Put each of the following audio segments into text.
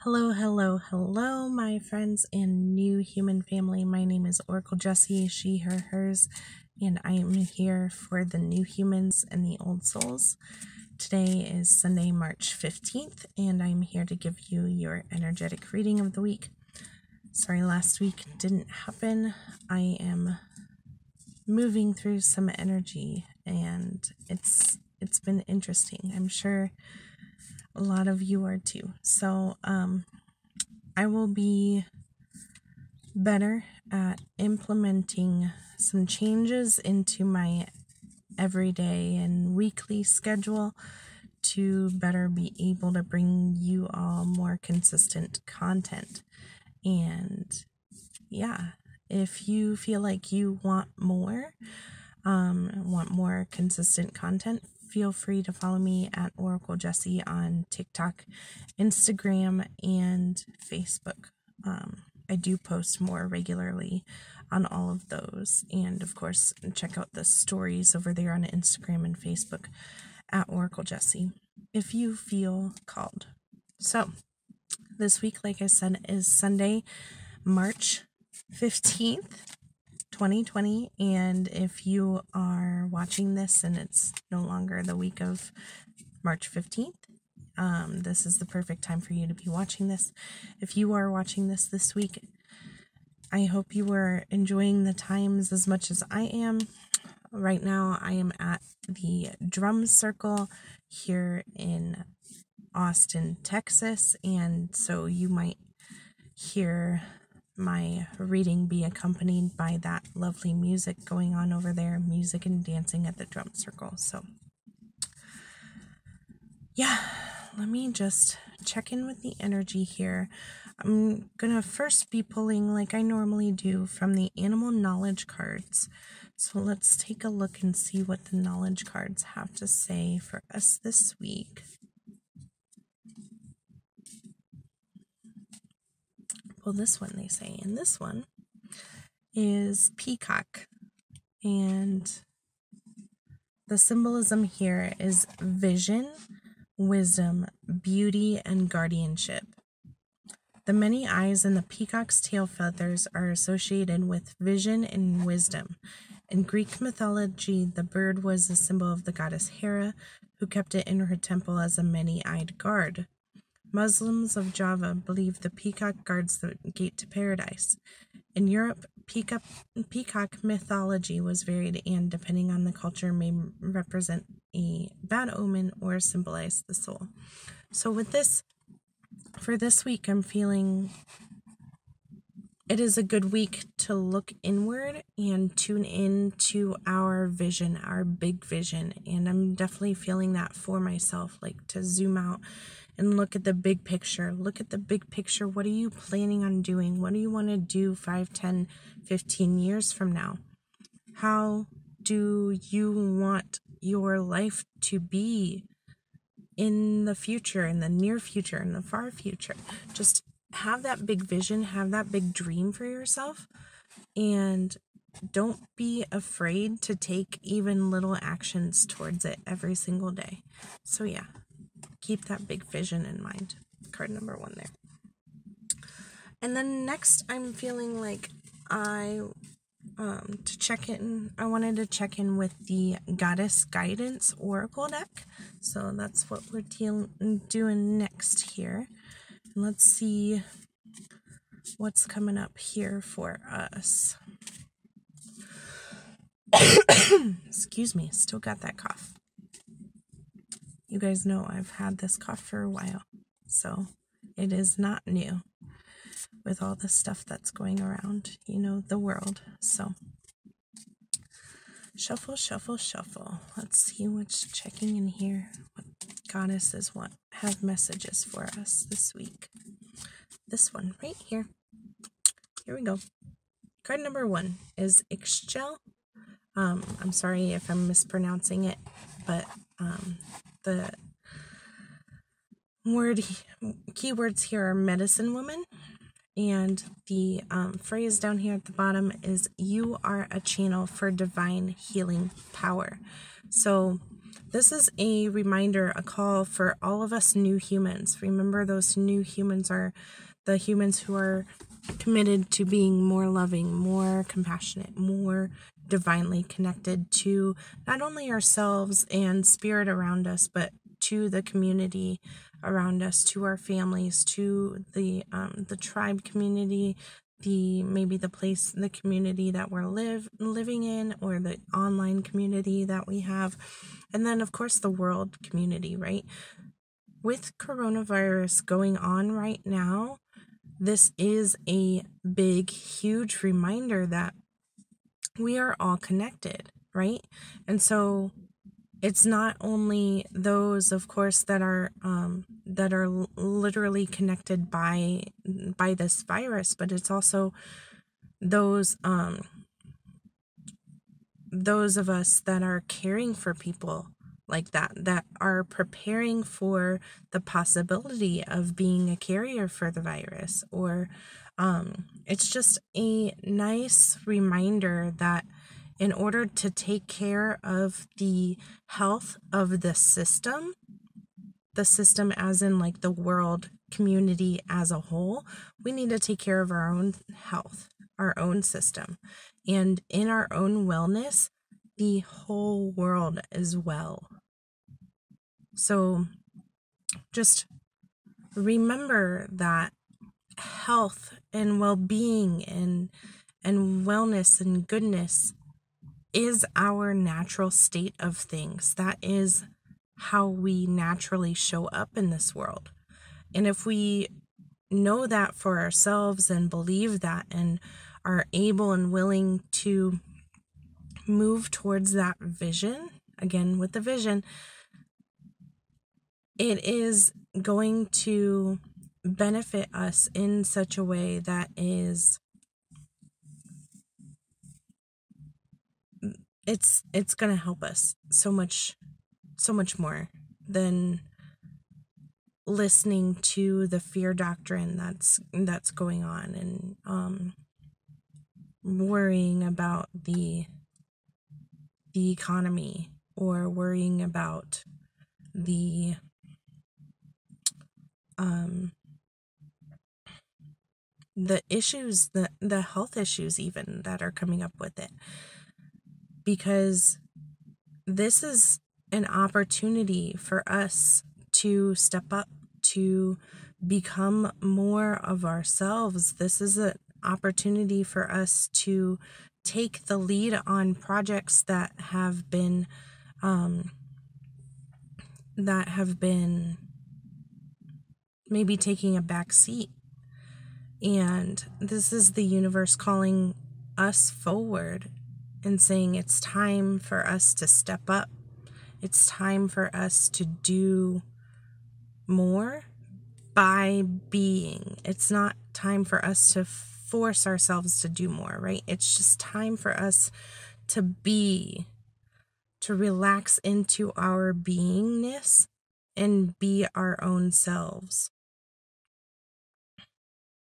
Hello, hello, hello, my friends and new human family. My name is Oracle Jessie, she, her, hers, and I am here for the new humans and the old souls. Today is Sunday, March 15th, and I'm here to give you your energetic reading of the week. Sorry, last week didn't happen. I am moving through some energy, and it's been interesting. I'm sure a lot of you are too. So, I will be better at implementing some changes into my everyday and weekly schedule to better be able to bring you all more consistent content. And yeah, if you feel like you want more consistent content, feel free to follow me at Oracle Jessie on TikTok, Instagram, and Facebook. I do post more regularly on all of those. And of course, check out the stories over there on Instagram and Facebook at Oracle Jessie if you feel called. So, this week, like I said, is Sunday, March 15th. 2020, and if you are watching this and it's no longer the week of March 15th, this is the perfect time for you to be watching this. If you are watching this week, I hope you are enjoying the times as much as I am. Right now, I am at the drum circle here in Austin, Texas, and so you might hear my reading be accompanied by that lovely music going on over there, music and dancing at the drum circle. So yeah, let me just check in with the energy here. I'm gonna first be pulling, like I normally do, from the animal knowledge cards. So let's take a look and see what the knowledge cards have to say for us this week. Well, this one they say, and this one is peacock, and the symbolism here is vision, wisdom, beauty, and guardianship. The many eyes in the peacock's tail feathers are associated with vision and wisdom. In Greek mythology, the bird was a symbol of the goddess Hera, who kept it in her temple as a many-eyed guard. Muslims of Java believe the peacock guards the gate to paradise. In Europe, peacock mythology was varied and, depending on the culture, may represent a bad omen or symbolize the soul. So with this, for this week, I'm feeling it is a good week to look inward and tune in to our vision, our big vision. And I'm definitely feeling that for myself, like to zoom out and look at the big picture. Look at the big picture. What are you planning on doing? What do you want to do 5, 10, 15 years from now? How do you want your life to be in the future, in the near future, in the far future? Just have that big vision, have that big dream for yourself, and don't be afraid to take even little actions towards it every single day. So yeah, keep that big vision in mind. Card number 1 there. And then next, I'm feeling like I wanted to check in with the Goddess Guidance Oracle deck. So that's what we're doing next here. And let's see what's coming up here for us. Excuse me, still got that cough. You guys know I've had this cough for a while, so it is not new with all the stuff that's going around, the world. So shuffle, shuffle, shuffle. Let's see what's checking in here. What goddesses have messages for us this week. This one right here. Here we go. Card number 1 is Ixchel. I'm sorry if I'm mispronouncing it, but the keywords here are medicine woman, and the phrase down here at the bottom is you are a channel for divine healing power. So this is a reminder, a call for all of us new humans. Remember, those new humans are the humans who are committed to being more loving, more compassionate, more divinely connected to not only ourselves and spirit around us, but to the community around us, to our families, to the tribe community, maybe the community that we're living in, or the online community that we have, and then of course the world community, right? With coronavirus going on right now, this is a big, huge reminder that we are all connected, right? And so it's not only those, of course, that are literally connected by this virus, but it's also those of us that are caring for people like that are preparing for the possibility of being a carrier for the virus, or it's just a nice reminder that in order to take care of the health of the system as in like the world community as a whole, we need to take care of our own health, our own system, and in our own wellness, the whole world as well. So just remember that health and well-being and wellness and goodness is our natural state of things. That is how we naturally show up in this world. And if we know that for ourselves and believe that and are able and willing to move towards that vision, again with the vision, it is going to benefit us in such a way that is it's going to help us so much more than listening to the fear doctrine that's going on, and worrying about the economy, or worrying about the issues, the health issues even that are coming up with it. Because this is an opportunity for us to step up, to become more of ourselves. This is an opportunity for us to take the lead on projects that have been maybe taking a back seat. And this is the universe calling us forward and saying it's time for us to step up. It's time for us to do more by being. It's not time for us to force ourselves to do more, right? It's just time for us to be, to relax into our beingness and be our own selves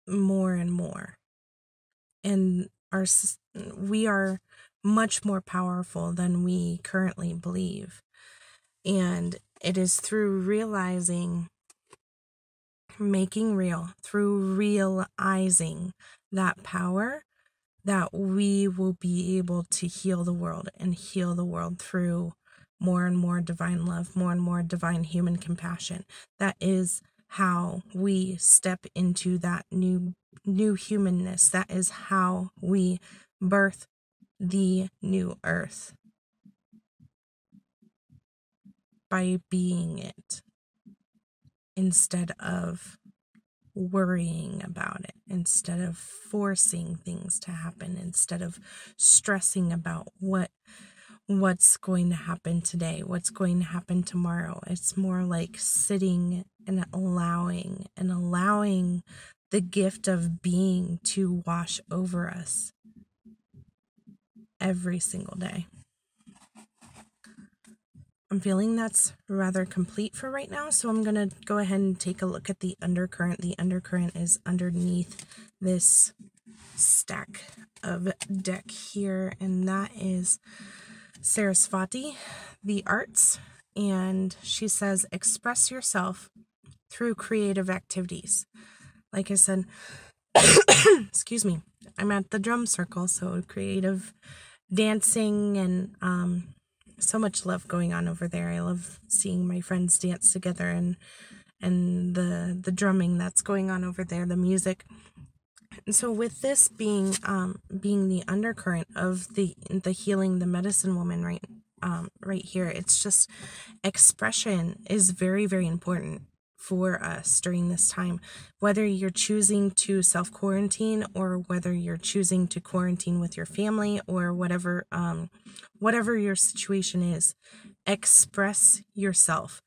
more and more. And we are much more powerful than we currently believe. And it is through making real, through realizing that power, that we will be able to heal the world, and heal the world through more and more divine love, more and more divine human compassion. That is how we step into that new humanness. That is how we birth the new earth, by being it, instead of worrying about it, instead of forcing things to happen, instead of stressing about what's going to happen today, what's going to happen tomorrow. It's more like sitting and allowing the gift of being to wash over us every single day. I'm feeling that's rather complete for right now, so I'm going to go ahead and take a look at the undercurrent. The undercurrent is underneath this stack of deck here, and that is Sarasvati, the arts, and she says, express yourself through creative activities. Like I said, excuse me, I'm at the drum circle, so creative dancing and so much love going on over there. I love seeing my friends dance together and the drumming that's going on over there, the music. And so with this being the undercurrent of the healing, the medicine woman right here, it's just expression is very, very important for us during this time, whether you're choosing to self-quarantine or whether you're choosing to quarantine with your family or whatever your situation is. Express yourself.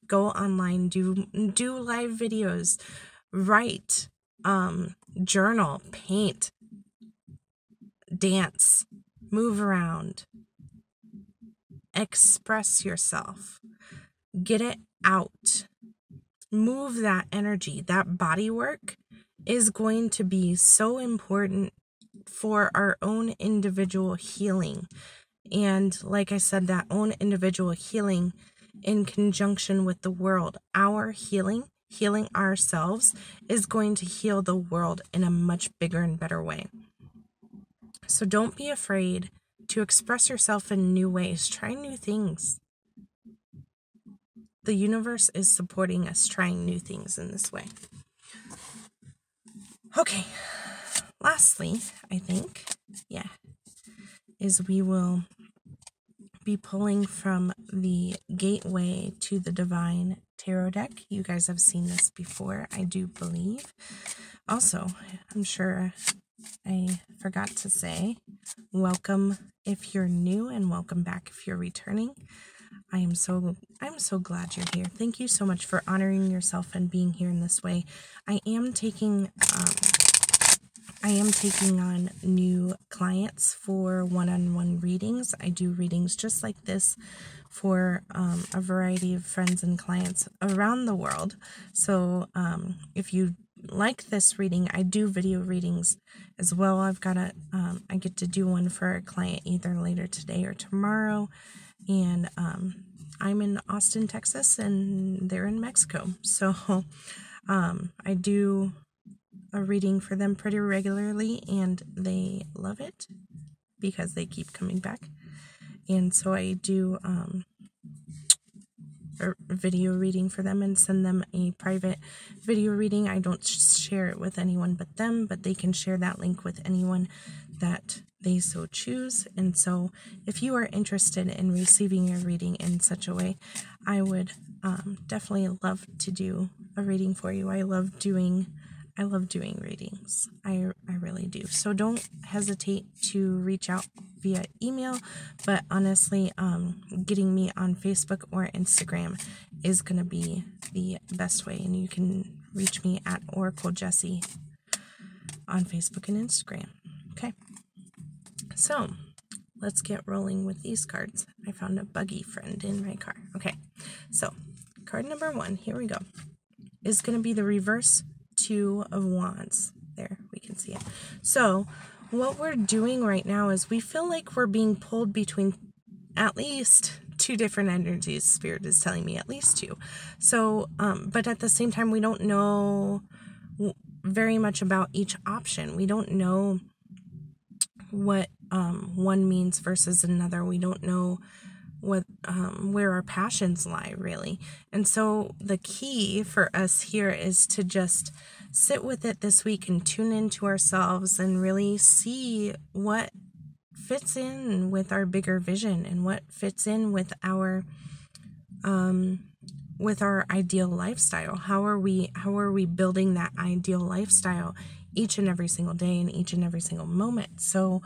Go online, do live videos, write, journal, paint, dance, move around. Express yourself. Get it out. Move that energy. That body work is going to be so important for our own individual healing. And like I said, that own individual healing in conjunction with the world, our healing ourselves is going to heal the world in a much bigger and better way. So don't be afraid to express yourself in new ways. Try new things. The universe is supporting us trying new things in this way. Okay, lastly, I think, is we will be pulling from the Gateway to the Divine tarot deck. You guys have seen this before, I do believe. Also, I'm sure I forgot to say, welcome if you're new and welcome back if you're returning. I'm so glad you're here. Thank you so much for honoring yourself and being here in this way. I am taking on new clients for one-on-one readings. I do readings just like this for a variety of friends and clients around the world. So if you like this reading, I do video readings as well. I get to do one for a client either later today or tomorrow. And I'm in Austin, Texas, and they're in Mexico. So I do a reading for them pretty regularly, and they love it because they keep coming back. And so I do a video reading for them and send them a private video reading. I don't share it with anyone but them, but they can share that link with anyone that they so choose. And so if you are interested in receiving a reading in such a way, I would definitely love to do a reading for you. I love doing readings. I really do. So don't hesitate to reach out via email, but honestly, getting me on Facebook or Instagram is going to be the best way, and you can reach me at Oracle Jessie on Facebook and Instagram. Okay. So let's get rolling with these cards. I found a buggy friend in my car. Okay. So card number 1, here we go, is going to be the reverse 2 of Wands. There, we can see it. So what we're doing right now is we feel like we're being pulled between at least 2 different energies. Spirit is telling me at least 2. So, but at the same time, we don't know very much about each option. We don't know what one means versus another. We don't know what where our passions lie, really. And so the key for us here is to just sit with it this week and tune into ourselves and really see what fits in with our bigger vision and what fits in with our ideal lifestyle. How are we building that ideal lifestyle each and every single day and each and every single moment? So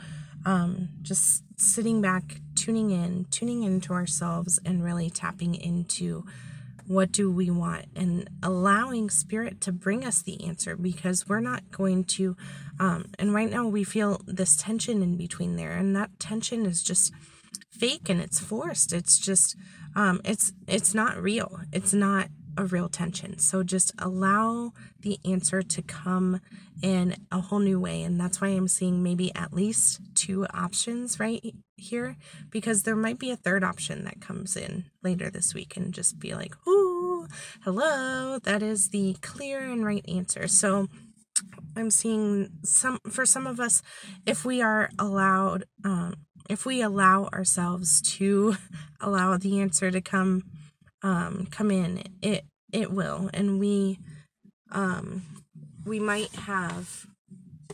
just sitting back, tuning into ourselves and really tapping into what do we want and allowing Spirit to bring us the answer, because we're not going to, and right now we feel this tension in between there, and that tension is just fake and it's forced. It's just, it's not real. It's not a real tension. So just allow the answer to come in a whole new way. And that's why I'm seeing maybe at least 2 options right here, because there might be a third option that comes in later this week and just be like, ooh, hello, that is the clear and right answer. So I'm seeing for some of us, if we are allowed, if we allow ourselves to allow the answer to come in, it will, and we might have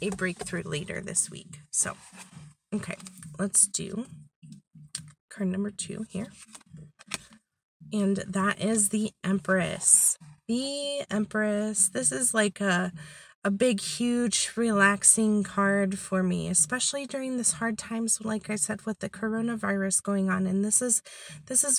a breakthrough later this week. So, okay, let's do card number 2 here, and that is the Empress. The Empress. This is like a big, huge, relaxing card for me, especially during this hard times, like I said, with the coronavirus going on. And this is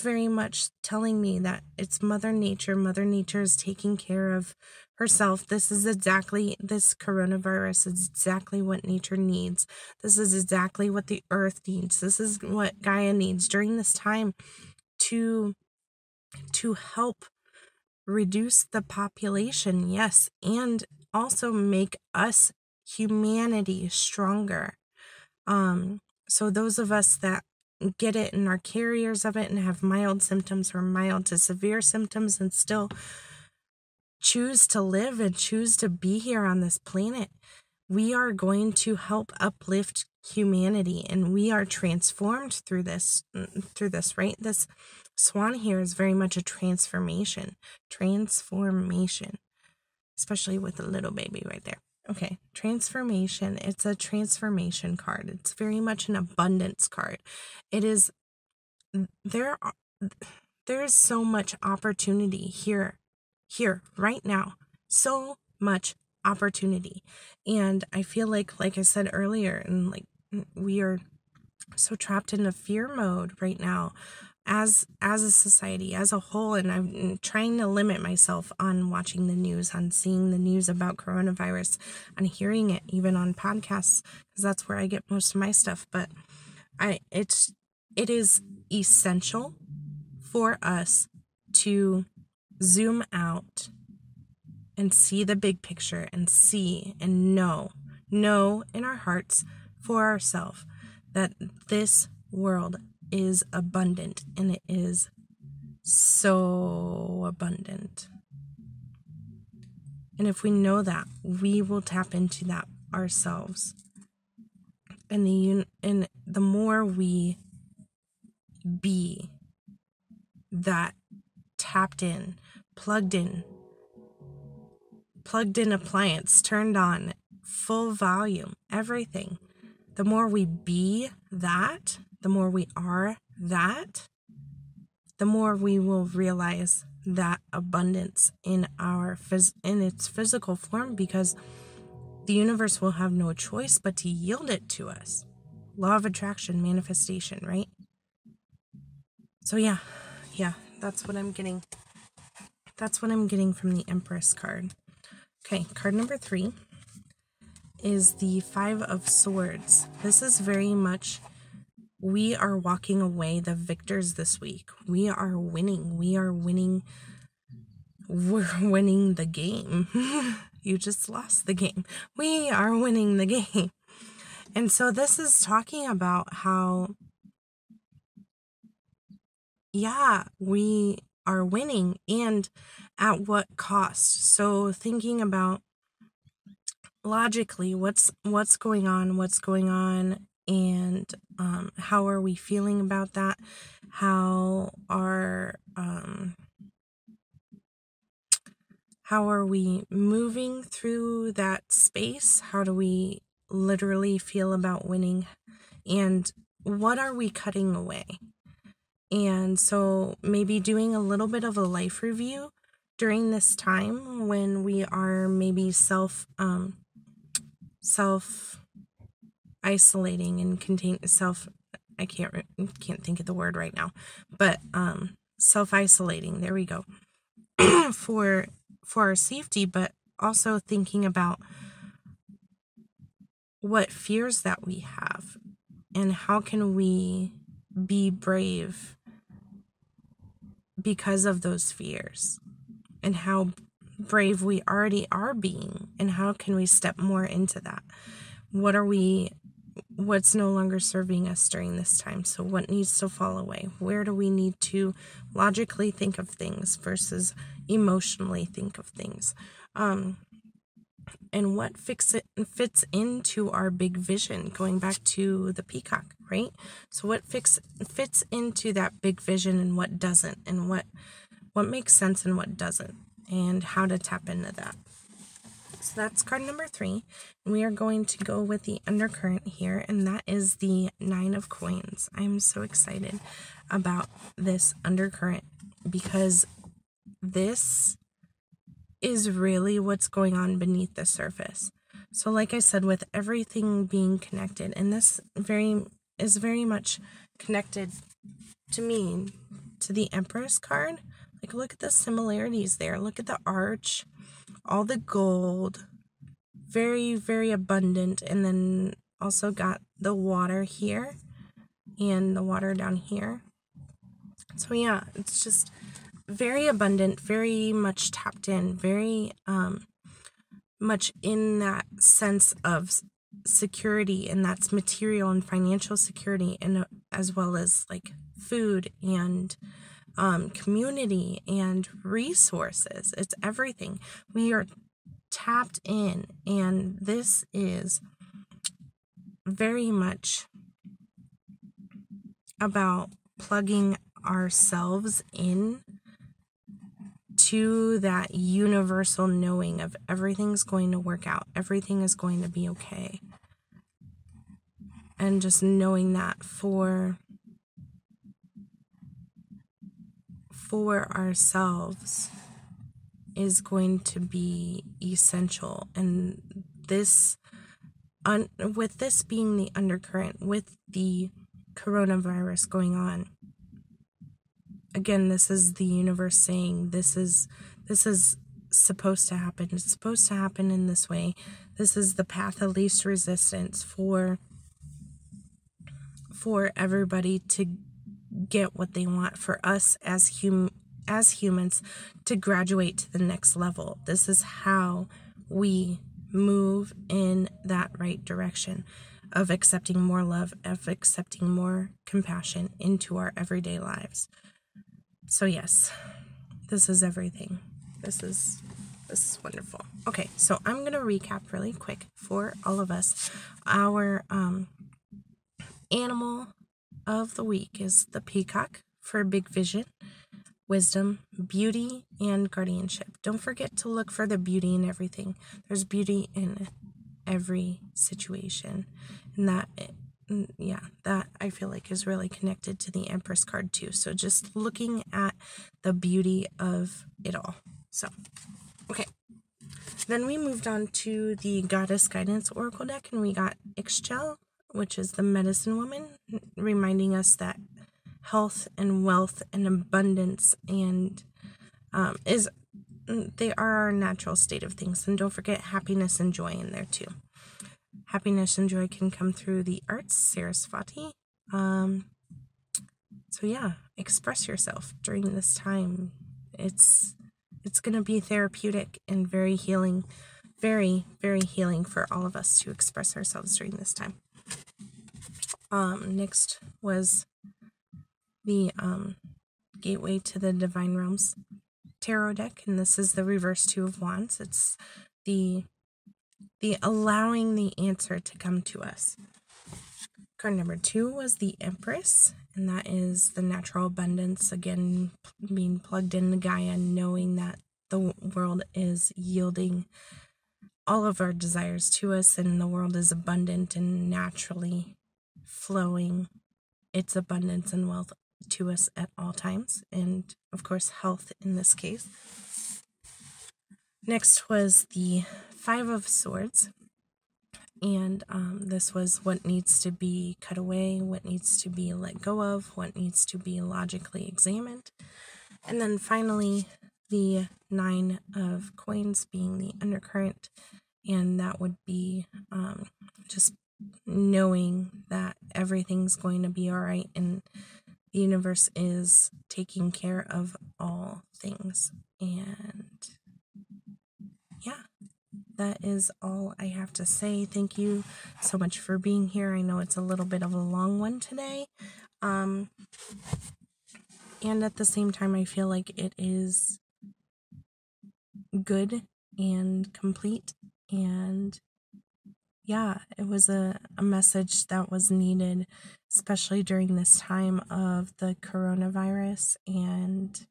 very much telling me that it's Mother Nature. Mother Nature is taking care of herself. This coronavirus is exactly what nature needs. This is exactly what the earth needs. This is what Gaia needs during this time to help reduce the population, yes, and also make us, humanity, stronger. So those of us that get it and are carriers of it and have mild symptoms or mild to severe symptoms and still choose to live and choose to be here on this planet, we are going to help uplift humanity, and we are transformed through this, right? This swan here is very much a transformation, especially with the little baby right there. Okay, transformation. It's a transformation card. It's very much an abundance card. It is, there's so much opportunity here, right now. So much opportunity. And I feel like I said earlier, and like we are so trapped in a fear mode right now as a society as a whole, and I'm trying to limit myself on watching the news, on seeing the news about coronavirus, on hearing it even on podcasts, because that's where I get most of my stuff. But it is essential for us to zoom out and see the big picture, and see and know in our hearts for ourselves that this world is abundant, and it is so abundant. And if we know that, we will tap into that ourselves. And the more we be that tapped in, plugged in appliance, turned on, full volume, everything, the more we be that, the more we are that, the more we will realize that abundance in its physical form, because the universe will have no choice but to yield it to us. Law of attraction, manifestation, right? So yeah, that's what I'm getting. That's what I'm getting from the Empress card. Okay, card number 3 is the 5 of Swords. This is very much, we are walking away the victors this week. We are winning. We're winning the game. You just lost the game. We are winning the game. And so this is talking about how, we are winning, and at what cost. So thinking about logically what's going on, and how are we feeling about that? How are we moving through that space? How do we literally feel about winning? And what are we cutting away? And so maybe doing a little bit of a life review during this time when we are maybe self isolating and I can't think of the word right now, but self isolating, there we go, for our safety, but also thinking about what fears that we have and how can we be brave because of those fears. and how brave we already are being, and how can we step more into that? What's no longer serving us during this time? So what needs to fall away? Where do we need to logically think of things versus emotionally think of things? And what fits into our big vision, going back to the peacock, right? So what fits into that big vision and what doesn't, and what makes sense and what doesn't, and how to tap into that. So that's card number 3. We are going to go with the undercurrent here, and that is the 9 of coins. I'm so excited about this undercurrent because this is really what's going on beneath the surface. So like I said, with everything being connected, and this is very much connected to me, to the Empress card. Like, look at the similarities there. Look at the arch, all the gold, very, very abundant. And then also got the water here and the water down here. So yeah, it's just very abundant, very much tapped in, very much in that sense of security, and that's material and financial security, and as well as like food and community and resources. It's everything. We are tapped in, and this is very much about plugging ourselves in to that universal knowing of everything's going to work out, everything is going to be okay, and just knowing that for ourselves is going to be essential. And this with this being the undercurrent, with the coronavirus going on, again, this is the universe saying this is supposed to happen. It's supposed to happen in this way. This is the path of least resistance for everybody to get what they want, for us as humans to graduate to the next level. This is how we move in that right direction of accepting more love, of accepting more compassion into our everyday lives. So yes, this is everything. This is wonderful. Okay, so I'm going to recap really quick for all of us. Our animal of the week is the peacock for big vision, wisdom, beauty, and guardianship. Don't forget to look for the beauty in everything. There's beauty in every situation. And that I feel like is really connected to the Empress card too. So just looking at the beauty of it all. So, okay. Then we moved on to the Goddess Guidance Oracle deck, and we got Ixchel, which is the medicine woman, reminding us that health and wealth and abundance and they are our natural state of things. And don't forget happiness and joy in there too. Happiness and joy can come through the arts, Sarasvati. So yeah, express yourself during this time. It's going to be therapeutic and very healing, very, very healing for all of us to express ourselves during this time. Next was the Gateway to the Divine Realms tarot deck, and this is the reverse 2 of Wands. It's the allowing the answer to come to us. Card number 2 was the Empress, and that is the natural abundance, again, being plugged into Gaia, knowing that the world is yielding all of our desires to us, and the world is abundant and naturally flowing its abundance and wealth to us at all times, and of course health in this case. Next was the 5 of Swords, and this was what needs to be cut away, what needs to be let go of, what needs to be logically examined. And then finally the 9 of Coins being the undercurrent, and that would be just knowing that everything's going to be all right, and the universe is taking care of all things. And yeah, that is all I have to say. Thank you so much for being here. I know it's a little bit of a long one today. And at the same time, I feel like it is good and complete. And yeah, it was a message that was needed, especially during this time of the coronavirus and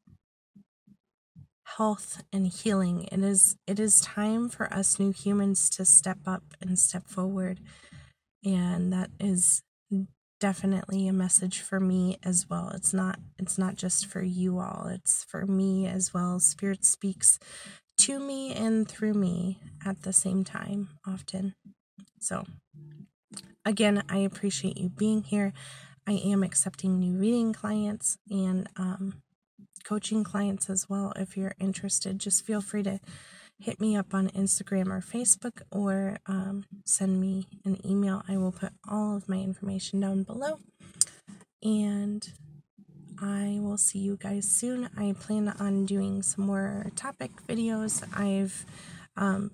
health and healing. It is time for us new humans to step up and step forward. And that is definitely a message for me as well. It's not just for you all, it's for me as well. Spirit speaks to me and through me at the same time often. So again, I appreciate you being here. I am accepting new reading clients and coaching clients as well. If you're interested, just feel free to hit me up on Instagram or Facebook, or send me an email. I will put all of my information down below. And I will see you guys soon. I plan on doing some more topic videos. I've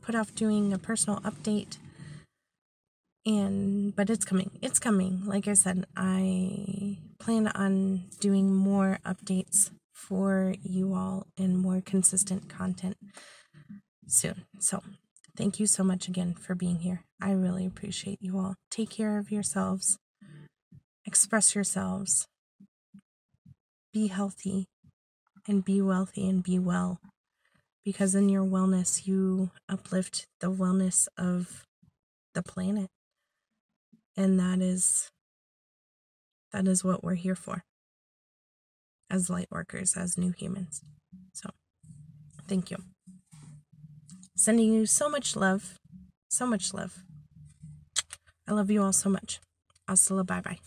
put off doing a personal update, but it's coming. Like I said, I plan on doing more updates for you all and more consistent content soon. So thank you so much again for being here. I really appreciate you all. Take care of yourselves. Express yourselves. Be healthy and be wealthy and be well. Because in your wellness, you uplift the wellness of the planet. And that is what we're here for. As light workers, as new humans. So, thank you. Sending you so much love. So much love. I love you all so much. Hasta la bye-bye.